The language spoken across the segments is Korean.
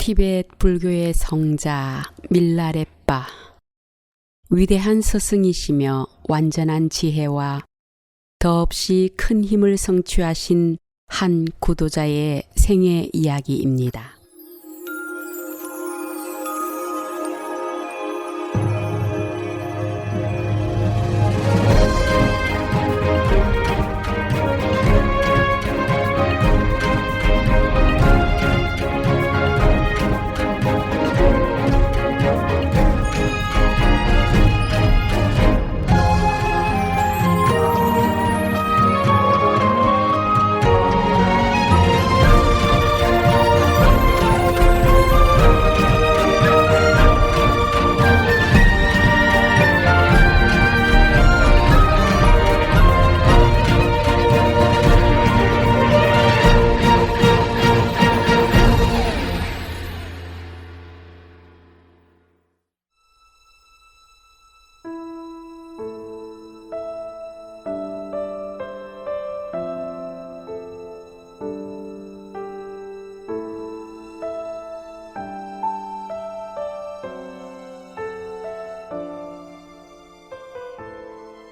티베트 불교의 성자 밀라레빠, 위대한 스승이시며 완전한 지혜와 더없이 큰 힘을 성취하신 한 구도자의 생애 이야기입니다.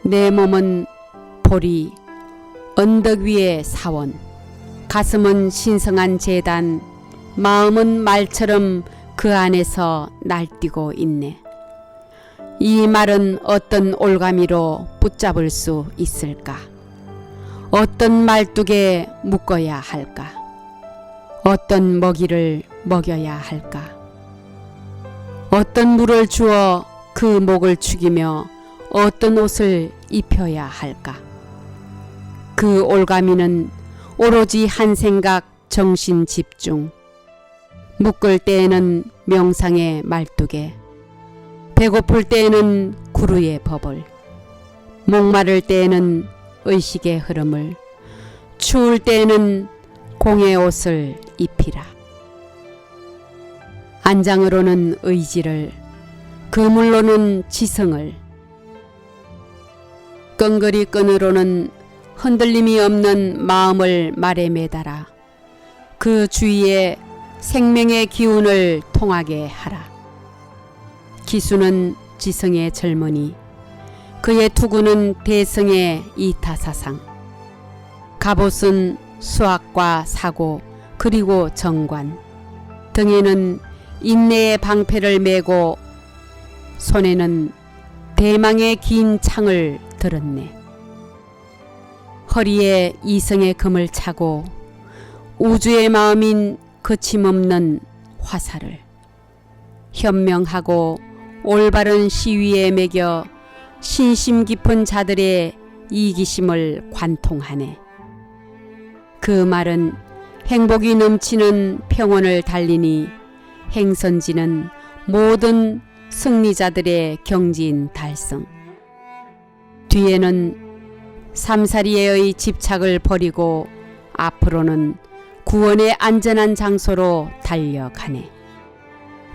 내 몸은 보리, 언덕 위의 사원, 가슴은 신성한 제단, 마음은 말처럼 그 안에서 날뛰고 있네. 이 말은 어떤 올가미로 붙잡을 수 있을까? 어떤 말뚝에 묶어야 할까? 어떤 먹이를 먹여야 할까? 어떤 물을 주어 그 목을 축이며 어떤 옷을 입혀야 할까? 그 올가미는 오로지 한 생각, 정신 집중. 묶을 때에는 명상의 말뚝에, 배고플 때에는 구루의 법을, 목마를 때에는 의식의 흐름을, 추울 때에는 공의 옷을 입히라. 안장으로는 의지를, 그물로는 지성을, 끈거리 끈으로는 흔들림이 없는 마음을 말에 매달아 그 주위에 생명의 기운을 통하게 하라. 기수는 지성의 젊은이, 그의 투구는 대성의 이타사상, 갑옷은 수학과 사고 그리고 정관, 등에는 인내의 방패를 메고 손에는 대망의 긴 창을 들었네. 허리에 이성의 금을 차고 우주의 마음인 거침없는 화살을 현명하고 올바른 시위에 매겨 신심 깊은 자들의 이기심을 관통하네. 그 말은 행복이 넘치는 평원을 달리니 행선지는 모든 승리자들의 경지인 달성. 뒤에는 삼사리에의 집착을 버리고 앞으로는 구원의 안전한 장소로 달려가네.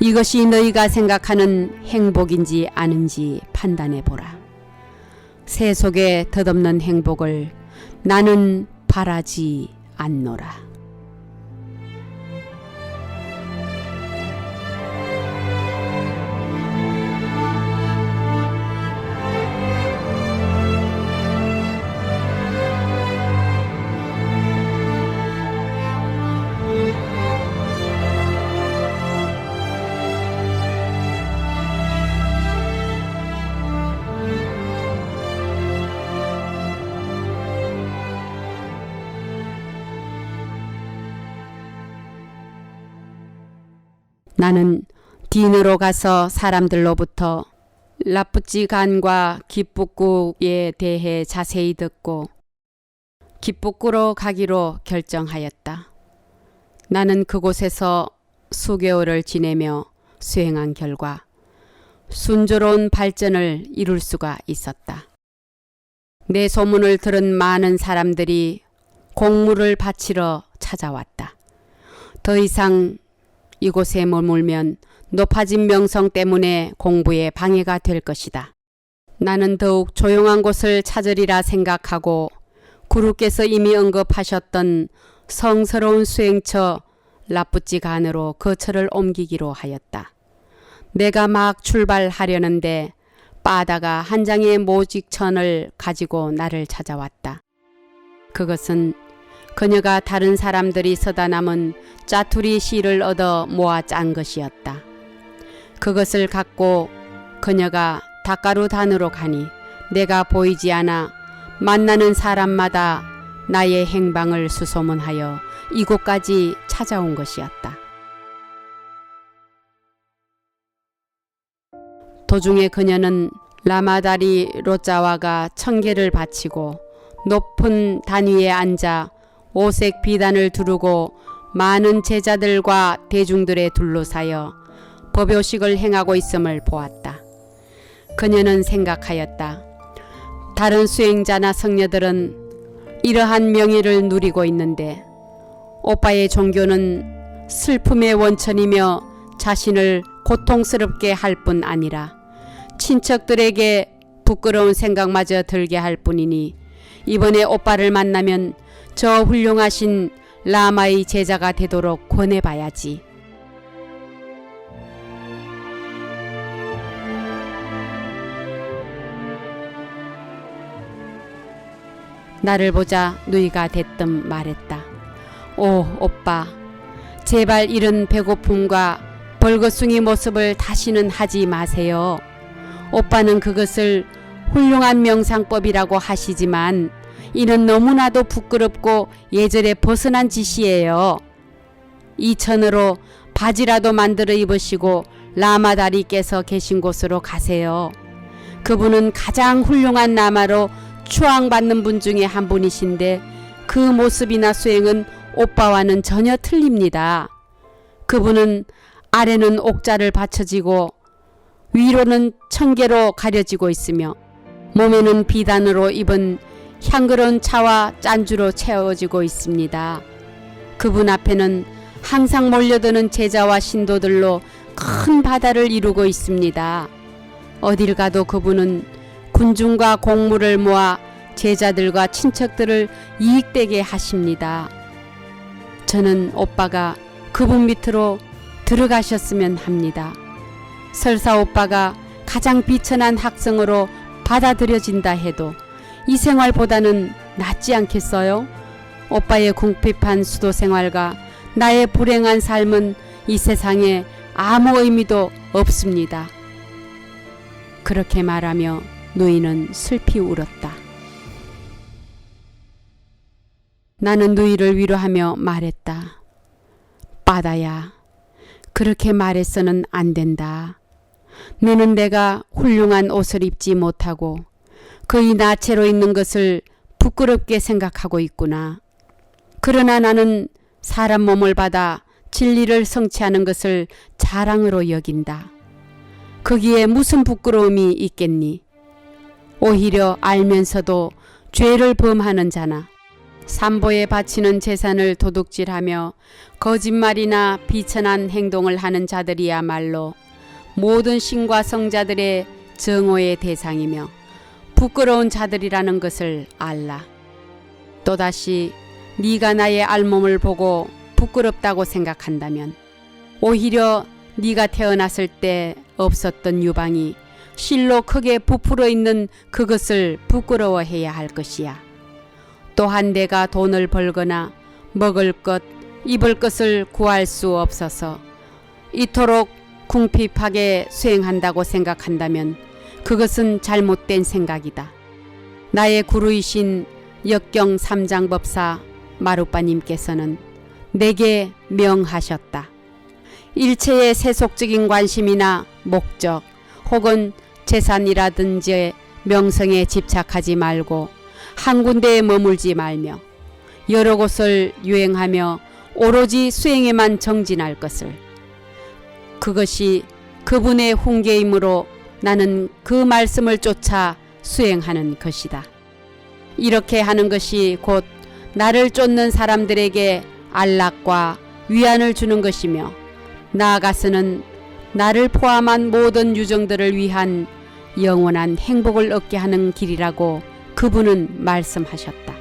이것이 너희가 생각하는 행복인지 아닌지 판단해보라. 세속에 덧없는 행복을 나는 바라지 않노라. 나는 딘으로 가서 사람들로부터 라푸찌간과 기쁘꾸에 대해 자세히 듣고 기쁘꾸로 가기로 결정하였다. 나는 그곳에서 수개월을 지내며 수행한 결과 순조로운 발전을 이룰 수가 있었다. 내 소문을 들은 많은 사람들이 공물을 바치러 찾아왔다. 더 이상 이곳에 머물면 높아진 명성 때문에 공부에 방해가 될 것이다. 나는 더욱 조용한 곳을 찾으리라 생각하고 구루께서 이미 언급하셨던 성스러운 수행처 라뿌찌간으로 거처를 옮기기로 하였다. 내가 막 출발하려는데 빠다가 한 장의 모직천을 가지고 나를 찾아왔다. 그것은 그녀가 다른 사람들이 써다 남은 짜투리 시를 얻어 모아 짠 것이었다. 그것을 갖고 그녀가 닷가루단으로 가니 내가 보이지 않아 만나는 사람마다 나의 행방을 수소문하여 이곳까지 찾아온 것이었다. 도중에 그녀는 라마다리 로자와가 청계를 바치고 높은 단 위에 앉아 오색 비단을 두르고 많은 제자들과 대중들에 둘러싸여 법요식을 행하고 있음을 보았다. 그녀는 생각하였다. 다른 수행자나 성녀들은 이러한 명예를 누리고 있는데 오빠의 종교는 슬픔의 원천이며 자신을 고통스럽게 할 뿐 아니라 친척들에게 부끄러운 생각마저 들게 할 뿐이니 이번에 오빠를 만나면 저 훌륭하신 라마의 제자가 되도록 권해봐야지. 나를 보자 누이가 대뜸 말했다. 오 오빠, 제발 이런 배고픔과 벌거숭이 모습을 다시는 하지 마세요. 오빠는 그것을 훌륭한 명상법이라고 하시지만 이는 너무나도 부끄럽고 예절에 벗어난 짓이에요. 이 천으로 바지라도 만들어 입으시고 라마다리께서 계신 곳으로 가세요. 그분은 가장 훌륭한 라마로 추앙받는 분 중에 한 분이신데 그 모습이나 수행은 오빠와는 전혀 틀립니다. 그분은 아래는 옥자를 받쳐지고 위로는 청계로 가려지고 있으며 몸에는 비단으로 입은 향그러운 차와 짠주로 채워지고 있습니다. 그분 앞에는 항상 몰려드는 제자와 신도들로 큰 바다를 이루고 있습니다. 어딜 가도 그분은 군중과 공물을 모아 제자들과 친척들을 이익되게 하십니다. 저는 오빠가 그분 밑으로 들어가셨으면 합니다. 설사 오빠가 가장 비천한 학생으로 받아들여진다 해도 이 생활보다는 낫지 않겠어요? 오빠의 궁핍한 수도 생활과 나의 불행한 삶은 이 세상에 아무 의미도 없습니다. 그렇게 말하며 누이는 슬피 울었다. 나는 누이를 위로하며 말했다. 빠다야, 그렇게 말해서는 안 된다. 너는 내가 훌륭한 옷을 입지 못하고 거의 나체로 있는 것을 부끄럽게 생각하고 있구나. 그러나 나는 사람 몸을 받아 진리를 성취하는 것을 자랑으로 여긴다. 거기에 무슨 부끄러움이 있겠니? 오히려 알면서도 죄를 범하는 자나 삼보에 바치는 재산을 도둑질하며 거짓말이나 비천한 행동을 하는 자들이야말로 모든 신과 성자들의 정오의 대상이며 부끄러운 자들이라는 것을 알라. 또다시 네가 나의 알몸을 보고 부끄럽다고 생각한다면 오히려 네가 태어났을 때 없었던 유방이 실로 크게 부풀어 있는 그것을 부끄러워해야 할 것이야. 또한 내가 돈을 벌거나 먹을 것, 입을 것을 구할 수 없어서 이토록 궁핍하게 수행한다고 생각한다면 그것은 잘못된 생각이다. 나의 구루이신 역경 삼장법사 마루빠님께서는 내게 명하셨다. 일체의 세속적인 관심이나 목적 혹은 재산이라든지 명성에 집착하지 말고 한 군데에 머물지 말며 여러 곳을 유행하며 오로지 수행에만 정진할 것을. 그것이 그분의 훈계이므로 나는 그 말씀을 쫓아 수행하는 것이다. 이렇게 하는 것이 곧 나를 쫓는 사람들에게 안락과 위안을 주는 것이며 나아가서는 나를 포함한 모든 유정들을 위한 영원한 행복을 얻게 하는 길이라고 그분은 말씀하셨다.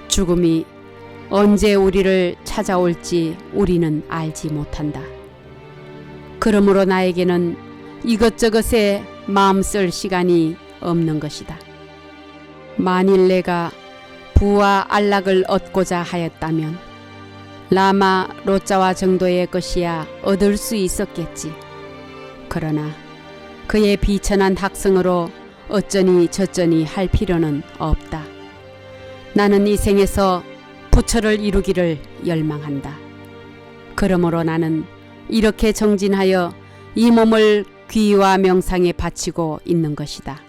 죽음이 언제 우리를 찾아올지 우리는 알지 못한다. 그러므로 나에게는 이것저것에 마음 쓸 시간이 없는 것이다. 만일 내가 부와 안락을 얻고자 하였다면 라마 로짜와 정도의 것이야 얻을 수 있었겠지. 그러나 그의 비천한 학성으로 어쩌니 저쩌니 할 필요는 없다. 나는 이 생에서 부처를 이루기를 열망한다. 그러므로 나는 이렇게 정진하여 이 몸을 귀와 명상에 바치고 있는 것이다.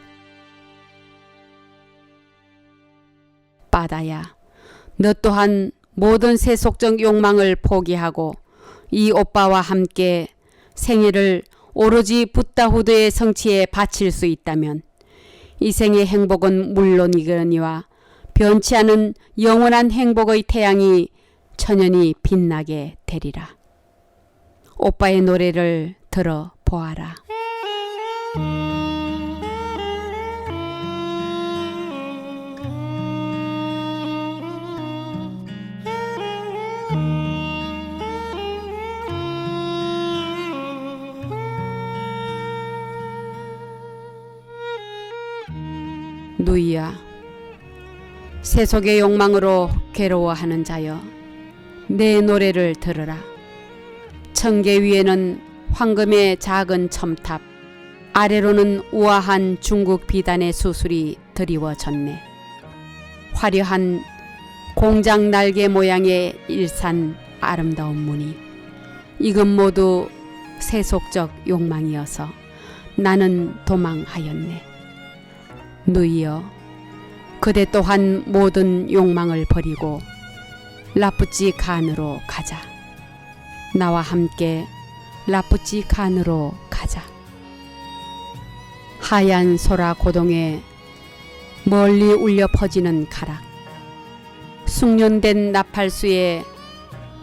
바다야, 너 또한 모든 세속적 욕망을 포기하고 이 오빠와 함께 생애를 오로지 붓다후드의 성취에 바칠 수 있다면 이 생의 행복은 물론이거니와 변치 않은 영원한 행복의 태양이 천연히 빛나게 되리라. 오빠의 노래를 들어보아라. 누이야, 세속의 욕망으로 괴로워하는 자여, 내 노래를 들으라. 청계 위에는 황금의 작은 첨탑, 아래로는 우아한 중국 비단의 수술이 드리워졌네. 화려한 공장 날개 모양의 일산 아름다운 무늬, 이건 모두 세속적 욕망이어서 나는 도망하였네. 누이여, 그대 또한 모든 욕망을 버리고 라푸찌 칸으로 가자. 나와 함께 라푸찌 칸으로 가자. 하얀 소라 고동에 멀리 울려 퍼지는 가락, 숙련된 나팔수에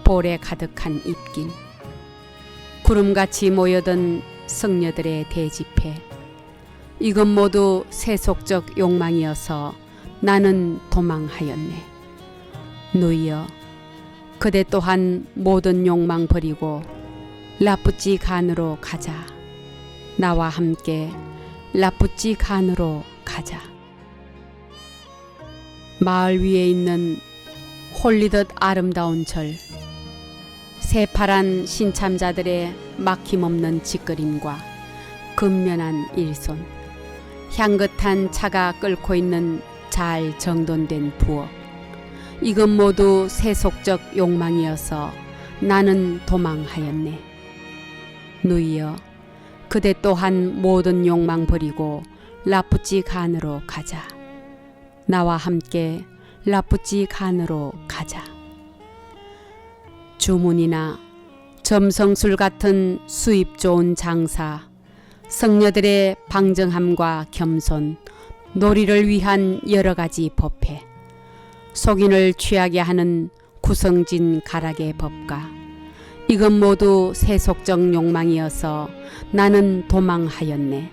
볼에 가득한 입김, 구름같이 모여든 성녀들의 대집회, 이건 모두 세속적 욕망이어서 나는 도망하였네. 누이여, 그대 또한 모든 욕망 버리고 라푸찌 칸으로 가자. 나와 함께 라푸찌 칸으로 가자. 마을 위에 있는 홀리듯 아름다운 절, 새파란 신참자들의 막힘없는 짓거림과 근면한 일손, 향긋한 차가 끓고 있는 잘 정돈된 부엌, 이건 모두 세속적 욕망이어서 나는 도망하였네. 누이여, 그대 또한 모든 욕망 버리고 라푸찌 칸으로 가자. 나와 함께 라푸찌 칸으로 가자. 주문이나 점성술 같은 수입 좋은 장사, 성녀들의 방정함과 겸손, 놀이를 위한 여러 가지 법회, 속인을 취하게 하는 구성진 가락의 법과, 이건 모두 세속적 욕망이어서 나는 도망하였네.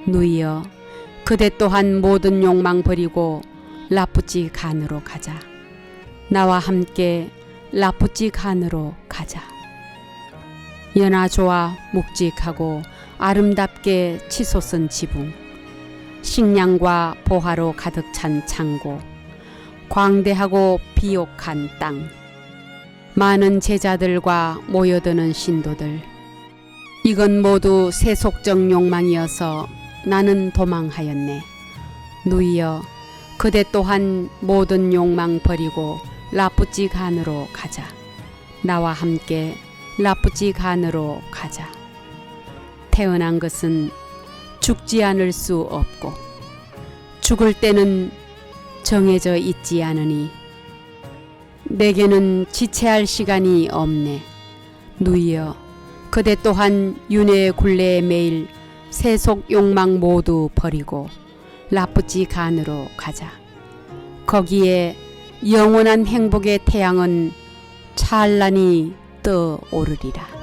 누이여, 그대 또한 모든 욕망 버리고 라푸찌 칸으로 가자. 나와 함께 라푸찌 칸으로 가자. 연하좋아 묵직하고 아름답게 치솟은 지붕, 식량과 보화로 가득 찬 창고, 광대하고 비옥한 땅, 많은 제자들과 모여드는 신도들, 이건 모두 세속적 욕망이어서 나는 도망하였네. 누이여, 그대 또한 모든 욕망 버리고 라푸찌 칸으로 가자. 나와 함께 라푸찌 칸으로 가자. 태어난 것은 죽지 않을 수 없고 죽을 때는 정해져 있지 않으니 내게는 지체할 시간이 없네. 누이여, 그대 또한 윤회의 굴레에 매일 세속 욕망 모두 버리고 라푸찌 칸으로 가자. 거기에 영원한 행복의 태양은 찬란히 떠오르리라.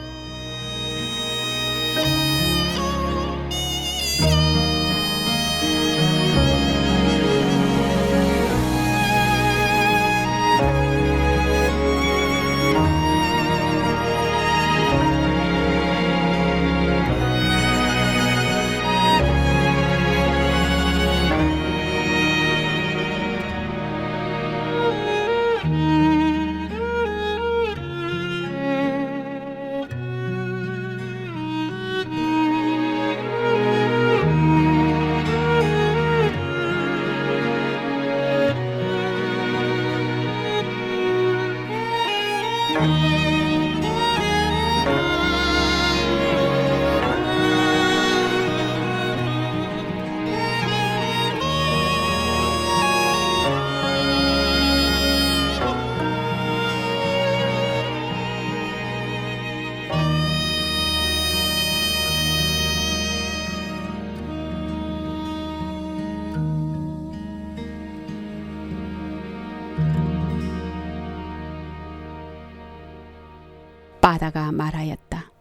바다가 말하였다.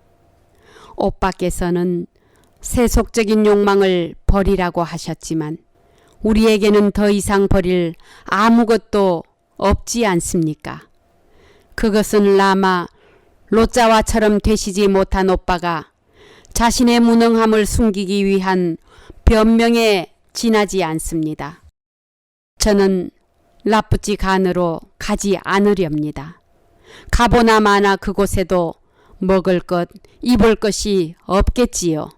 오빠께서는 세속적인 욕망을 버리라고 하셨지만 우리에게는 더 이상 버릴 아무것도 없지 않습니까? 그것은 라마 로짜와처럼 되시지 못한 오빠가 자신의 무능함을 숨기기 위한 변명에 지나지 않습니다. 저는 라푸치 간으로 가지 않으렵니다. 가보나 마나 그곳에도 먹을 것, 입을 것이 없겠지요.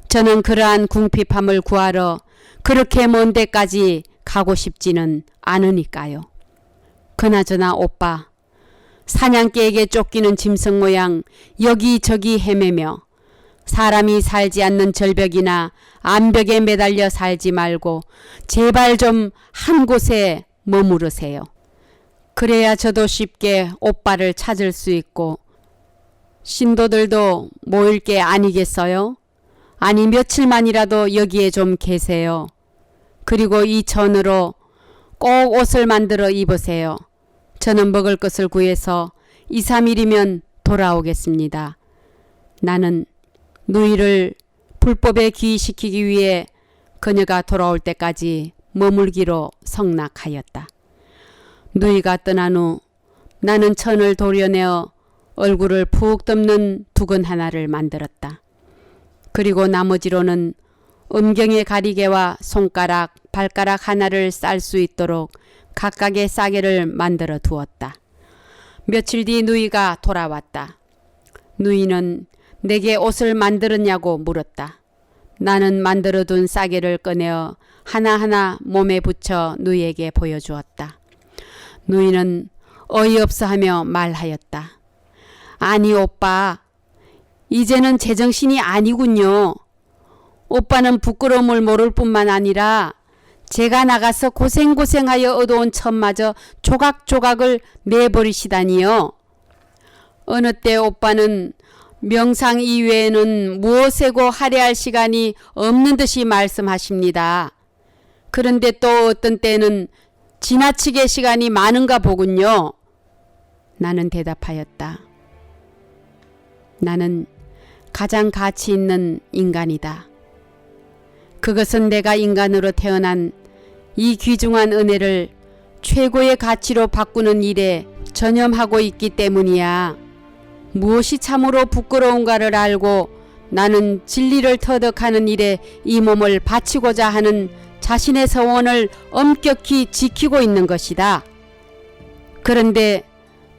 저는 그러한 궁핍함을 구하러 그렇게 먼 데까지 가고 싶지는 않으니까요. 그나저나 오빠, 사냥개에게 쫓기는 짐승 모양 여기저기 헤매며 사람이 살지 않는 절벽이나 암벽에 매달려 살지 말고 제발 좀 한 곳에 머무르세요. 그래야 저도 쉽게 오빠를 찾을 수 있고 신도들도 모일 게 아니겠어요? 아니 며칠만이라도 여기에 좀 계세요. 그리고 이 천으로 꼭 옷을 만들어 입으세요. 저는 먹을 것을 구해서 2, 3일이면 돌아오겠습니다. 나는 누이를 불법에 귀의시키기 위해 그녀가 돌아올 때까지 머물기로 성낙하였다. 누이가 떠난 후 나는 천을 도려내어 얼굴을 푹 덮는 두건 하나를 만들었다. 그리고 나머지로는 음경의 가리개와 손가락, 발가락 하나를 쌀 수 있도록 각각의 싸개를 만들어 두었다. 며칠 뒤 누이가 돌아왔다. 누이는 내게 옷을 만들었냐고 물었다. 나는 만들어둔 싸개를 꺼내어 하나하나 몸에 붙여 누이에게 보여주었다. 누이는 어이없어하며 말하였다. 아니 오빠, 이제는 제정신이 아니군요. 오빠는 부끄러움을 모를 뿐만 아니라 제가 나가서 고생고생하여 얻어온 천마저 조각조각을 내버리시다니요. 어느 때 오빠는 명상 이외에는 무엇에고 할애할 시간이 없는 듯이 말씀하십니다. 그런데 또 어떤 때는 지나치게 시간이 많은가 보군요. 나는 대답하였다. 나는 가장 가치 있는 인간이다. 그것은 내가 인간으로 태어난 이 귀중한 은혜를 최고의 가치로 바꾸는 일에 전념하고 있기 때문이야. 무엇이 참으로 부끄러운가를 알고 나는 진리를 터득하는 일에 이 몸을 바치고자 하는 자신의 서원을 엄격히 지키고 있는 것이다. 그런데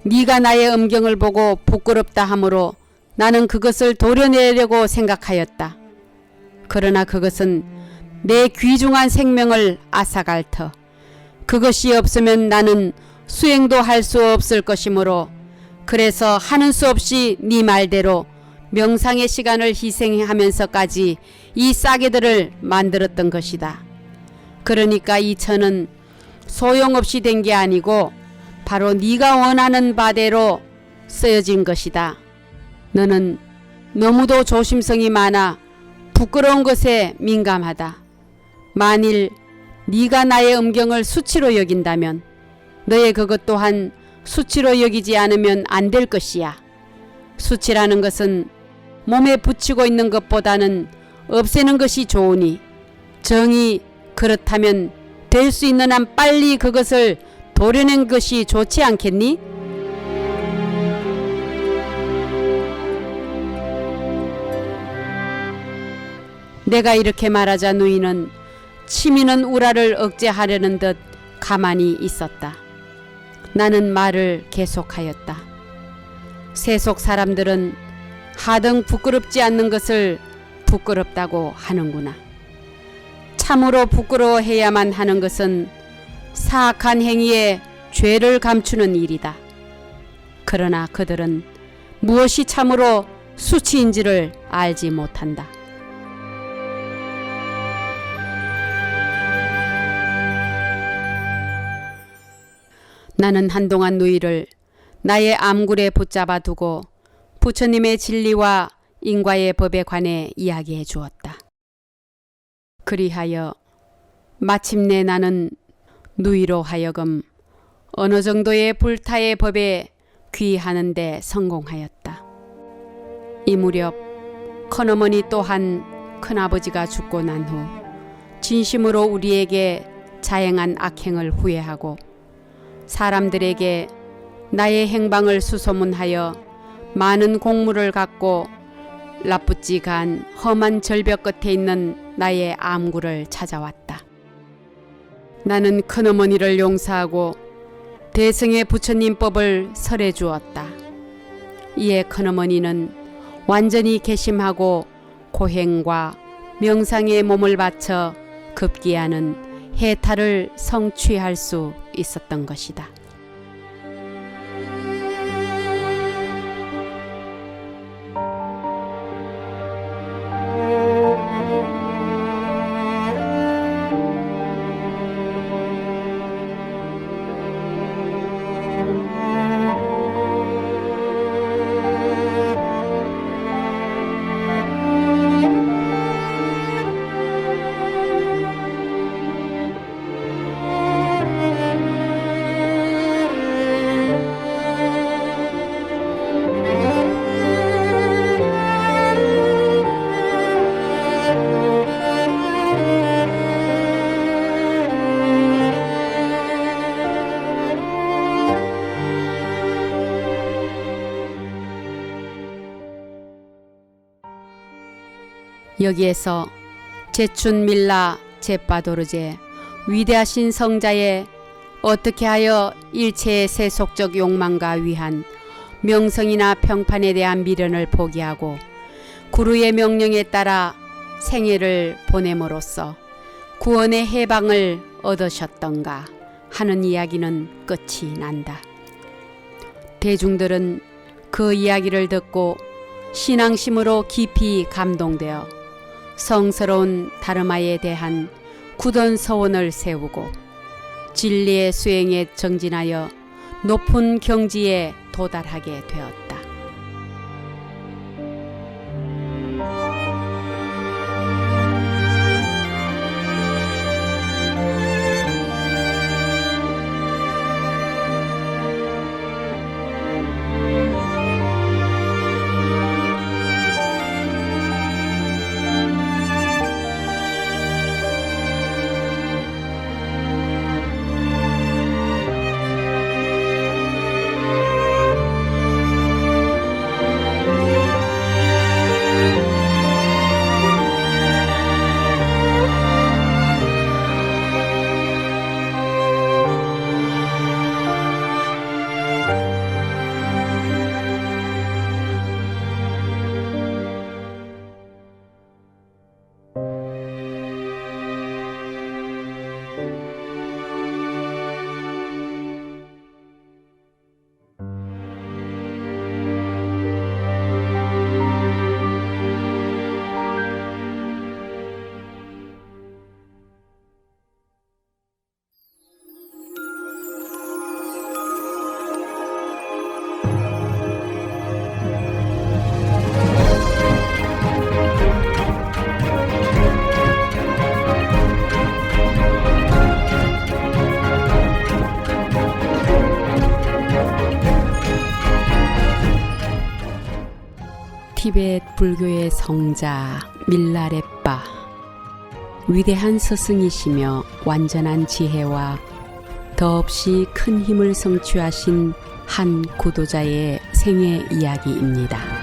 네가 나의 음경을 보고 부끄럽다 하므로 나는 그것을 도려내려고 생각하였다. 그러나 그것은 내 귀중한 생명을 앗아갈 터. 그것이 없으면 나는 수행도 할 수 없을 것이므로 그래서 하는 수 없이 네 말대로 명상의 시간을 희생하면서까지 이 싸개들을 만들었던 것이다. 그러니까 이 천은 소용없이 된 게 아니고 바로 네가 원하는 바대로 쓰여진 것이다. 너는 너무도 조심성이 많아 부끄러운 것에 민감하다. 만일 네가 나의 음경을 수치로 여긴다면 너의 그것 또한 수치로 여기지 않으면 안 될 것이야. 수치라는 것은 몸에 붙이고 있는 것보다는 없애는 것이 좋으니 정이 그렇다면 될 수 있는 한 빨리 그것을 도려낸 것이 좋지 않겠니? 내가 이렇게 말하자 누이는 치미는 우라를 억제하려는 듯 가만히 있었다. 나는 말을 계속하였다. 세속 사람들은 하등 부끄럽지 않는 것을 부끄럽다고 하는구나. 참으로 부끄러워해야만 하는 것은 사악한 행위에 죄를 감추는 일이다. 그러나 그들은 무엇이 참으로 수치인지를 알지 못한다. 나는 한동안 누이를 나의 암굴에 붙잡아 두고 부처님의 진리와 인과의 법에 관해 이야기해 주었다. 그리하여 마침내 나는 누이로 하여금 어느 정도의 불타의 법에 귀하는 데 성공하였다. 이 무렵 큰어머니 또한 큰아버지가 죽고 난 후 진심으로 우리에게 자행한 악행을 후회하고 사람들에게 나의 행방을 수소문하여 많은 공물을 갖고 라쁘찌간 험한 절벽 끝에 있는 나의 암굴을 찾아왔다. 나는 큰어머니를 용서하고 대승의 부처님법을 설해 주었다. 이에 큰어머니는 완전히 개심하고 고행과 명상에 몸을 바쳐 급기야는 해탈을 성취할 수 있었던 것이다. 여기에서 제춘 밀라 제빠도르제 위대하신 성자의 어떻게 하여 일체의 세속적 욕망과 위한 명성이나 평판에 대한 미련을 포기하고 구루의 명령에 따라 생애를 보냄으로써 구원의 해방을 얻으셨던가 하는 이야기는 끝이 난다. 대중들은 그 이야기를 듣고 신앙심으로 깊이 감동되어 성스러운 다르마에 대한 굳은 서원을 세우고 진리의 수행에 정진하여 높은 경지에 도달하게 되었다. 티베트 불교의 성자 밀라레빠, 위대한 스승이시며 완전한 지혜와 더없이 큰 힘을 성취하신 한 구도자의 생애 이야기입니다.